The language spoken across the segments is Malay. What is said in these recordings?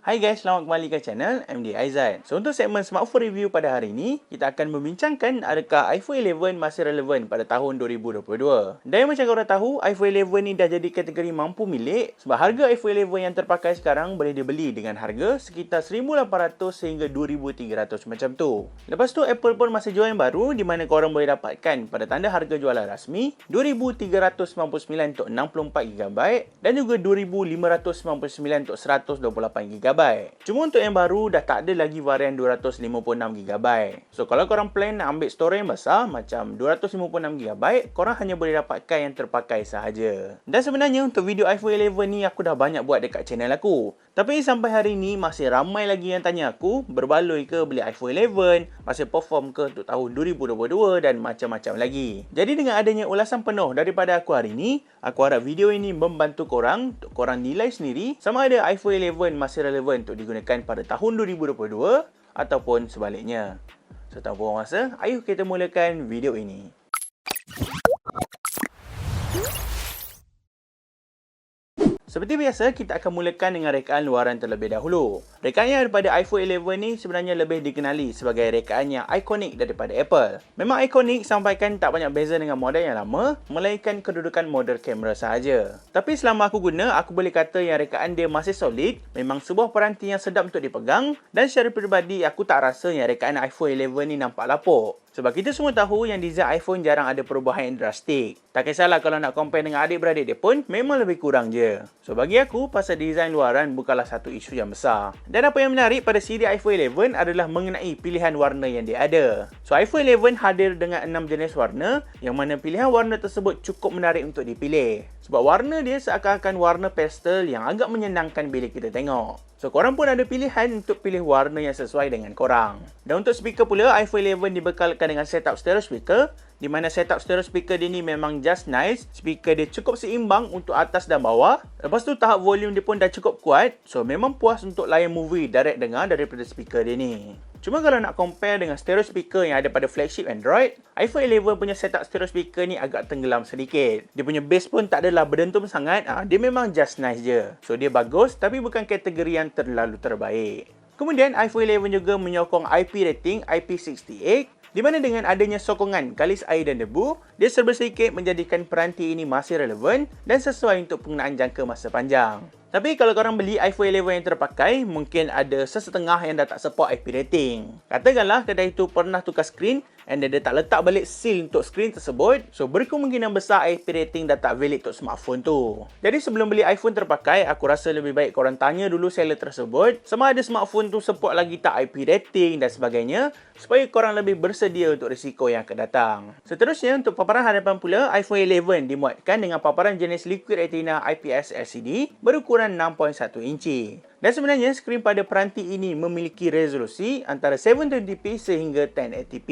Hai guys, selamat kembali ke channel MD Aizat. So untuk segmen smartphone review pada hari ini, kita akan membincangkan adakah iPhone 11 masih relevan pada tahun 2022. Dan macam korang tahu, iPhone 11 ni dah jadi kategori mampu milik sebab harga iPhone 11 yang terpakai sekarang boleh dibeli dengan harga sekitar 1,800 sehingga 2,300 macam tu. Lepas tu Apple pun masih jual yang baru di mana korang boleh dapatkan pada tanda harga jualan rasmi 2,399 untuk 64GB dan juga 2,599 untuk 128GB. Cuma untuk yang baru dah tak ada lagi varian 256GB. So kalau korang plan nak ambil storage yang besar macam 256GB, korang hanya boleh dapatkan yang terpakai sahaja. Dan sebenarnya untuk video iPhone 11 ni aku dah banyak buat dekat channel aku. Tapi sampai hari ni masih ramai lagi yang tanya aku berbaloi ke beli iPhone 11, masih perform ke untuk tahun 2022 dan macam-macam lagi. Jadi dengan adanya ulasan penuh daripada aku hari ni, aku harap video ini membantu korang untuk korang nilai sendiri sama ada iPhone 11 masih relevan untuk digunakan pada tahun 2022 ataupun sebaliknya. So tanpa buang masa, ayuh kita mulakan video ini. Seperti biasa, kita akan mulakan dengan rekaan luaran terlebih dahulu. Rekaan yang daripada iPhone 11 ni sebenarnya lebih dikenali sebagai rekaan yang ikonik daripada Apple. Memang ikonik sampaikan tak banyak beza dengan model yang lama, melainkan kedudukan model kamera sahaja. Tapi selama aku guna, aku boleh kata yang rekaan dia masih solid, memang sebuah peranti yang sedap untuk dipegang dan secara peribadi aku tak rasa yang rekaan iPhone 11 ni nampak lapuk. Sebab kita semua tahu yang design iPhone jarang ada perubahan yang drastik. Tak kisahlah kalau nak compare dengan adik-beradik dia pun, memang lebih kurang je. So bagi aku, pasal design luaran bukanlah satu isu yang besar. Dan apa yang menarik pada siri iPhone 11 adalah mengenai pilihan warna yang dia ada. So iPhone 11 hadir dengan 6 jenis warna, yang mana pilihan warna tersebut cukup menarik untuk dipilih. Sebab warna dia seakan-akan warna pastel yang agak menyenangkan bila kita tengok. So korang pun ada pilihan untuk pilih warna yang sesuai dengan korang. Dan untuk speaker pula, iPhone 11 dibekalkan dengan setup stereo speaker, di mana setup stereo speaker dia ni memang just nice. Speaker dia cukup seimbang untuk atas dan bawah. Lepas tu tahap volume dia pun dah cukup kuat. So memang puas untuk layan movie direct dengar daripada speaker dia ni. Cuma kalau nak compare dengan stereo speaker yang ada pada flagship Android, iPhone 11 punya setup stereo speaker ni agak tenggelam sedikit. Dia punya bass pun tak adalah berdentum sangat, dia memang just nice je. So dia bagus tapi bukan kategori yang terlalu terbaik. Kemudian iPhone 11 juga menyokong IP rating IP68, di mana dengan adanya sokongan kalis air dan debu, dia serba sedikit menjadikan peranti ini masih relevan dan sesuai untuk penggunaan jangka masa panjang. Tapi kalau korang beli iPhone 11 yang terpakai, mungkin ada sesetengah yang dah tak support IP rating. Katakanlah kedai itu pernah tukar skrin and dia tak letak balik seal untuk skrin tersebut, so berkemungkinan besar IP rating dah tak valid untuk smartphone tu. Jadi sebelum beli iPhone terpakai, aku rasa lebih baik korang tanya dulu seller tersebut sama ada smartphone tu support lagi tak IP rating dan sebagainya, supaya korang lebih bersedia untuk risiko yang akan datang. Seterusnya, untuk paparan hadapan pula, iPhone 11 dimuatkan dengan paparan jenis Liquid Retina IPS LCD berukuran 6.1 inci. Dan sebenarnya skrin pada peranti ini memiliki resolusi antara 720p sehingga 1080p.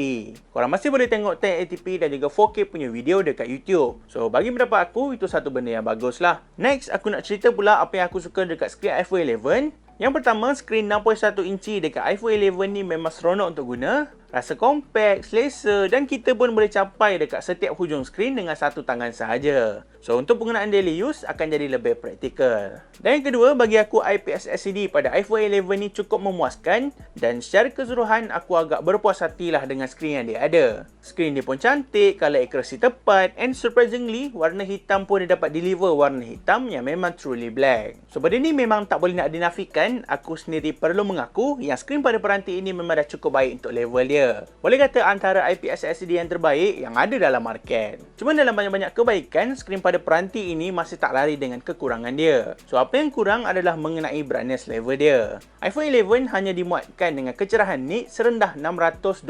Korang masih boleh tengok 1080p dan juga 4K punya video dekat YouTube. So bagi pendapat aku, itu satu benda yang bagus lah. Next, aku nak cerita pula apa yang aku suka dekat skrin iPhone 11. Yang pertama, skrin 6.1 inci dekat iPhone 11 ni memang seronok untuk guna. Rasa compact, selesa dan kita pun boleh capai dekat setiap hujung skrin dengan satu tangan sahaja. So untuk penggunaan daily use akan jadi lebih praktikal. Dan yang kedua, bagi aku IPS LCD pada iPhone 11 ni cukup memuaskan dan secara keseluruhan aku agak berpuas hatilah dengan skrin yang dia ada. Skrin dia pun cantik, color accuracy tepat and surprisingly warna hitam pun dia dapat deliver warna hitam yang memang truly black. So benda ni memang tak boleh nak dinafikan, aku sendiri perlu mengaku yang skrin pada peranti ini memang dah cukup baik untuk level dia. Boleh kata antara IPS LCD yang terbaik yang ada dalam market. Cuma dalam banyak-banyak kebaikan, skrin pada peranti ini masih tak lari dengan kekurangan dia. So apa yang kurang adalah mengenai brightness level dia. iPhone 11 hanya dimuatkan dengan kecerahan nits serendah 625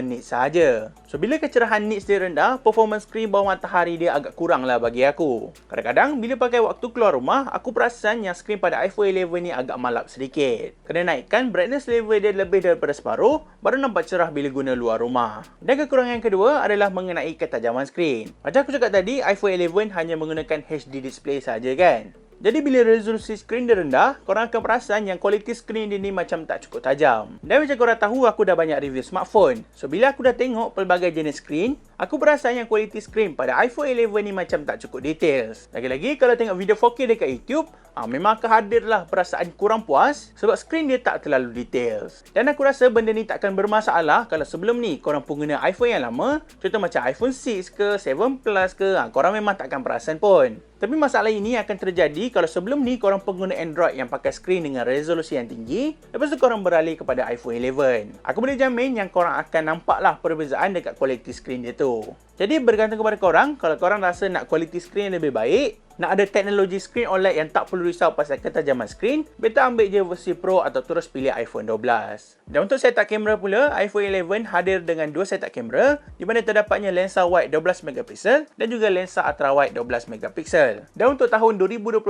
nits sahaja. So bila kecerahan nits dia rendah, performance skrin bawah matahari dia agak kurang lah bagi aku. Kadang-kadang bila pakai waktu keluar rumah, aku perasan yang skrin pada iPhone 11 ni agak malap sedikit. Kena naikkan brightness level dia lebih daripada separuh, baru nampak cerah bila guna luar rumah. Dan kekurangan yang kedua adalah mengenai ketajaman skrin. Macam aku cakap tadi, iPhone 11 hanya menggunakan HD display saja kan. Jadi bila resolusi skrin dia rendah, korang akan perasan yang kualiti skrin dia ni macam tak cukup tajam. Dan macam korang tahu, aku dah banyak review smartphone. So bila aku dah tengok pelbagai jenis skrin, Aku perasan yang kualiti skrin pada iPhone 11 ni macam tak cukup details. Lagi-lagi kalau tengok video 4K dekat YouTube, memang akan hadirlah perasaan kurang puas sebab skrin dia tak terlalu details. Dan aku rasa benda ni takkan bermasalah kalau sebelum ni korang pengguna iPhone yang lama, contoh macam iPhone 6 ke, 7 Plus ke, korang memang takkan perasan pun. Tapi masalah ini akan terjadi kalau sebelum ni korang pengguna Android yang pakai skrin dengan resolusi yang tinggi, lepas tu korang beralih kepada iPhone 11. Aku boleh jamin yang korang akan nampaklah perbezaan dekat kualiti skrin dia tu. Jadi bergantung kepada korang, kalau korang rasa nak kualiti skrin yang lebih baik, nak ada teknologi skrin OLED yang tak perlu risau pasal ketajaman skrin, better ambil je versi Pro atau terus pilih iPhone 12. Dan untuk setup kamera pula, iPhone 11 hadir dengan dua setup kamera di mana terdapatnya lensa wide 12 megapiksel dan juga lensa ultra wide 12 megapiksel. Dan untuk tahun 2022,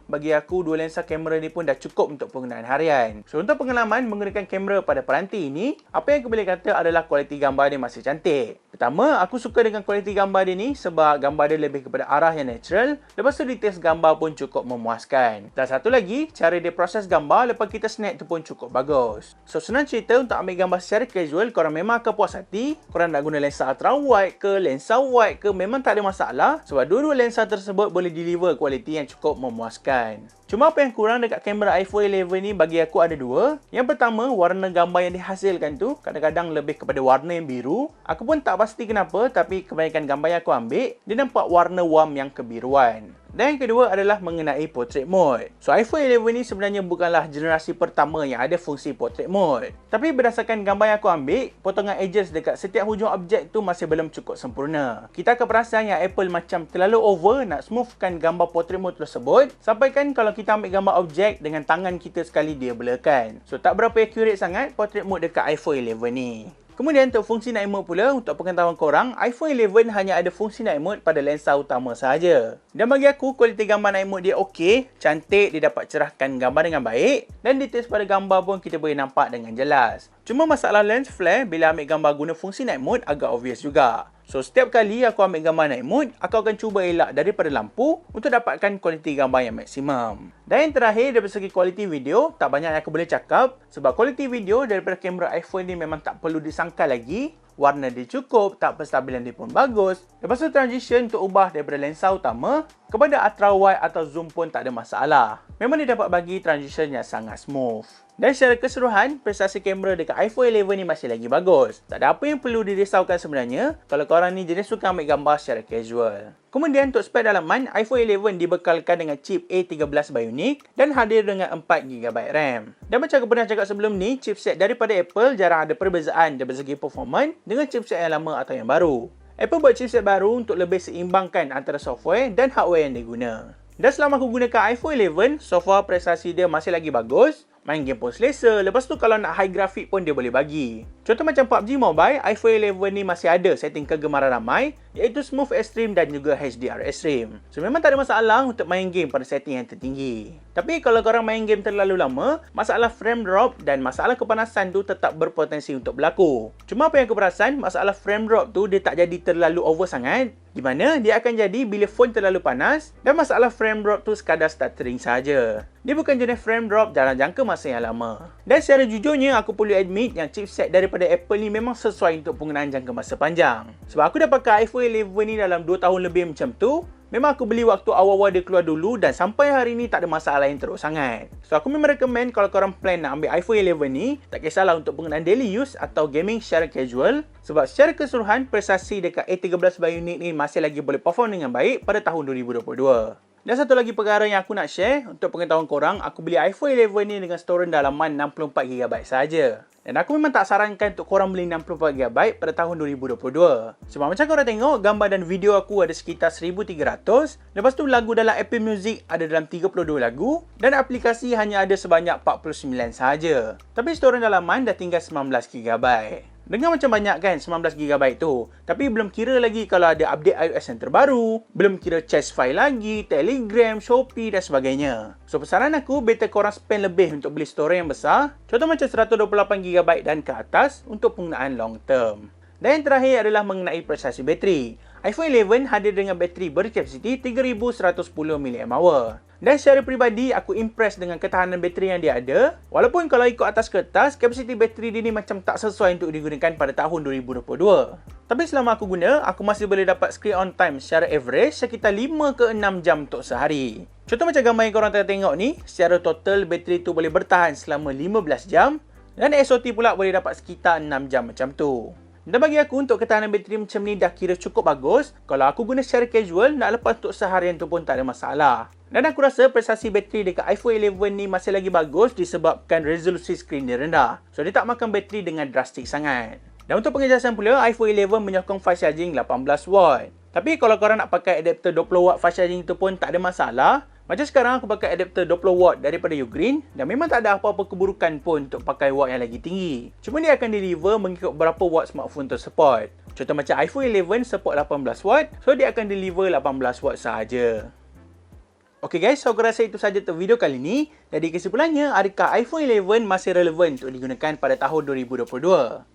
bagi aku dua lensa kamera ni pun dah cukup untuk penggunaan harian. So untuk pengalaman menggunakan kamera pada peranti ini, apa yang aku boleh kata adalah kualiti gambar dia masih cantik. Pertama, aku suka dengan kualiti gambar dia ni sebab gambar dia lebih kepada arah yang natural. Lepas tu details gambar pun cukup memuaskan. Dan satu lagi, cara dia proses gambar lepas kita snap tu pun cukup bagus. So senang cerita, untuk ambil gambar secara casual, korang memang akan puas hati. Korang nak guna lensa ultra wide ke, lensa wide ke, memang tak ada masalah. Sebab dua-dua lensa tersebut boleh deliver kualiti yang cukup memuaskan. Cuma apa yang kurang dekat kamera iPhone 11 ni bagi aku ada dua. Yang pertama, warna gambar yang dihasilkan tu kadang-kadang lebih kepada warna yang biru. Aku pun tak pasti kenapa, tapi kebanyakan gambar yang aku ambil, dia nampak warna warm yang kebiruan. Dan yang kedua adalah mengenai portrait mode. So iPhone 11 ni sebenarnya bukanlah generasi pertama yang ada fungsi portrait mode. Tapi berdasarkan gambar yang aku ambil, potongan edges dekat setiap hujung objek tu masih belum cukup sempurna. Kita akan perasan yang Apple macam terlalu over nak smoothkan gambar portrait mode tersebut. Sampaikan kalau kita ambil gambar objek dengan tangan kita sekali dia blurkan. So tak berapa accurate sangat portrait mode dekat iPhone 11 ni. Kemudian untuk fungsi night mode pula, untuk pengetahuan korang, iPhone 11 hanya ada fungsi night mode pada lensa utama sahaja. Dan bagi aku, kualiti gambar night mode dia okey, cantik, dia dapat cerahkan gambar dengan baik, dan details pada gambar pun kita boleh nampak dengan jelas. Cuma masalah lens flare bila ambil gambar guna fungsi night mode agak obvious juga. So setiap kali aku ambil gambar night mode, aku akan cuba elak daripada lampu untuk dapatkan kualiti gambar yang maksimum. Dan yang terakhir, dari segi kualiti video, tak banyak yang aku boleh cakap sebab kualiti video daripada kamera iPhone ni memang tak perlu disangkal lagi. Warna dia cukup, tak penstabilan dia pun bagus. Lepas tu transition untuk ubah daripada lensa utama kepada ultra wide atau zoom pun tak ada masalah. Memang dia dapat bagi transition yang sangat smooth. Dan secara keseluruhan, prestasi kamera dekat iPhone 11 ni masih lagi bagus. Tak ada apa yang perlu dirisaukan sebenarnya kalau korang ni jenis suka ambil gambar secara casual. Kemudian untuk spek dalaman, iPhone 11 dibekalkan dengan chip A13 Bionic dan hadir dengan 4GB RAM. Dan macam aku pernah cakap sebelum ni, chipset daripada Apple jarang ada perbezaan dari segi performance dengan chipset yang lama atau yang baru. Apple buat chipset baru untuk lebih seimbangkan antara software dan hardware yang diguna. Dan selama aku gunakan iPhone 11, so far prestasi dia masih lagi bagus. Main game pun selesa. Lepas tu kalau nak high graphic pun dia boleh bagi. Contoh macam PUBG Mobile, iPhone 11 ni masih ada setting kegemaran ramai, iaitu Smooth Extreme dan juga HDR Extreme. So memang tak ada masalah untuk main game pada setting yang tertinggi. Tapi kalau korang main game terlalu lama, masalah frame drop dan masalah kepanasan tu tetap berpotensi untuk berlaku. Cuma apa yang aku perasan, masalah frame drop tu dia tak jadi terlalu over sangat. Di mana dia akan jadi bila phone terlalu panas dan masalah frame drop tu sekadar stuttering saja. Dia bukan jenis frame drop dalam jangka masa yang lama. Dan secara jujurnya, aku perlu admit yang chipset daripada Apple ni memang sesuai untuk penggunaan jangka masa panjang. Sebab aku dah pakai iPhone 11 ni dalam 2 tahun lebih macam tu. Memang aku beli waktu awal-awal dia keluar dulu dan sampai hari ni tak ada masalah yang teruk sangat. So aku memang recommend kalau korang plan nak ambil iPhone 11 ni, tak kisahlah untuk penggunaan daily use atau gaming secara casual. Sebab secara keseluruhan, prestasi dekat A13 Bionic ni masih lagi boleh perform dengan baik pada tahun 2022. Dan satu lagi perkara yang aku nak share, untuk pengetahuan korang, aku beli iPhone 11 ni dengan storage dalaman 64GB saja. Dan aku memang tak sarankan untuk korang beli 64GB pada tahun 2022. Sebab macam korang tengok, gambar dan video aku ada sekitar 1300. Lepas tu lagu dalam Apple Music ada dalam 32 lagu. Dan aplikasi hanya ada sebanyak 49 sahaja. Tapi storage dalaman dah tinggal 19GB. Dengar macam banyak kan 19GB tu. Tapi belum kira lagi kalau ada update iOS yang terbaru. Belum kira cache file lagi, Telegram, Shopee dan sebagainya. So pesanan aku, better korang spend lebih untuk beli storage yang besar. Contoh macam 128GB dan ke atas untuk penggunaan long term. Dan yang terakhir adalah mengenai prestasi bateri. iPhone 11 hadir dengan bateri berkapasiti 3110 mAh. Dan secara peribadi, aku impress dengan ketahanan bateri yang dia ada. Walaupun kalau ikut atas kertas, kapasiti bateri dia ni macam tak sesuai untuk digunakan pada tahun 2022. Tapi selama aku guna, aku masih boleh dapat screen on time secara average sekitar 5 ke 6 jam untuk sehari. Contoh macam gambar yang korang tengah tengok ni, secara total bateri tu boleh bertahan selama 15 jam dan SOT pula boleh dapat sekitar 6 jam macam tu. Dan bagi aku, untuk ketahanan bateri macam ni dah kira cukup bagus. Kalau aku guna secara casual, nak lepas untuk seharian tu pun tak ada masalah. Dan aku rasa prestasi bateri dekat iPhone 11 ni masih lagi bagus disebabkan resolusi skrin dia rendah. So, dia tak makan bateri dengan drastik sangat. Dan untuk pengejasan pula, iPhone 11 menyokong fast charging 18W. Tapi kalau korang nak pakai adapter 20W fast charging tu pun tak ada masalah. Macam sekarang aku pakai adapter 20W daripada Ugreen dan memang tak ada apa-apa keburukan pun untuk pakai watt yang lagi tinggi. Cuma dia akan deliver mengikut berapa watt smartphone tu support. Contoh macam iPhone 11 support 18W, so dia akan deliver 18W sahaja. Okay guys, so aku rasa itu sahaja untuk video kali ni. Jadi kesimpulannya, adakah iPhone 11 masih relevan untuk digunakan pada tahun 2022?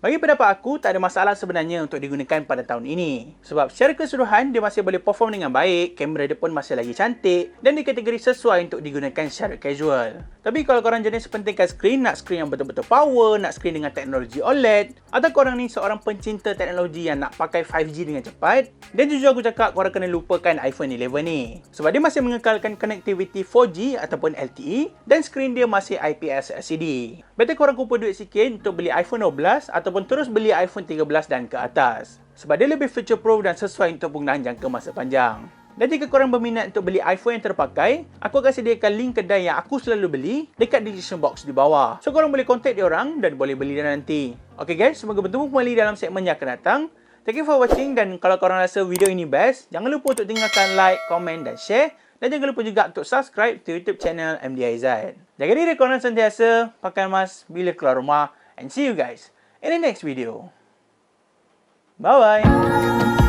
Bagi pendapat aku, tak ada masalah sebenarnya untuk digunakan pada tahun ini. Sebab secara keseluruhan, dia masih boleh perform dengan baik, kamera dia pun masih lagi cantik dan dikategori sesuai untuk digunakan secara casual. Tapi kalau korang jenis sepentingkan skrin, nak skrin yang betul-betul power, nak skrin dengan teknologi OLED, atau korang ni seorang pencinta teknologi yang nak pakai 5G dengan cepat, dan jujur aku cakap korang kena lupakan iPhone 11 ni. Sebab dia masih mengekalkan connectivity 4G ataupun LTE dan skrin dia masih IPS LCD. Better korang kumpul duit sikit untuk beli iPhone 12 ataupun terus beli iPhone 13 dan ke atas. Sebab dia lebih future proof dan sesuai untuk penggunaan jangka masa panjang. Dan jika korang berminat untuk beli iPhone yang terpakai, aku akan sediakan link kedai yang aku selalu beli dekat description box di bawah. So korang boleh contact dia orang dan boleh beli dia nanti. Okay guys, semoga bertemu kembali dalam segmen yang akan datang. Thank you for watching dan kalau korang rasa video ini best, jangan lupa untuk tinggalkan like, komen dan share. Dan jangan lupa juga untuk subscribe to YouTube channel MDIZ. Jaga diri korang sentiasa, pakai mask bila keluar rumah. And see you guys in the next video. Bye-bye.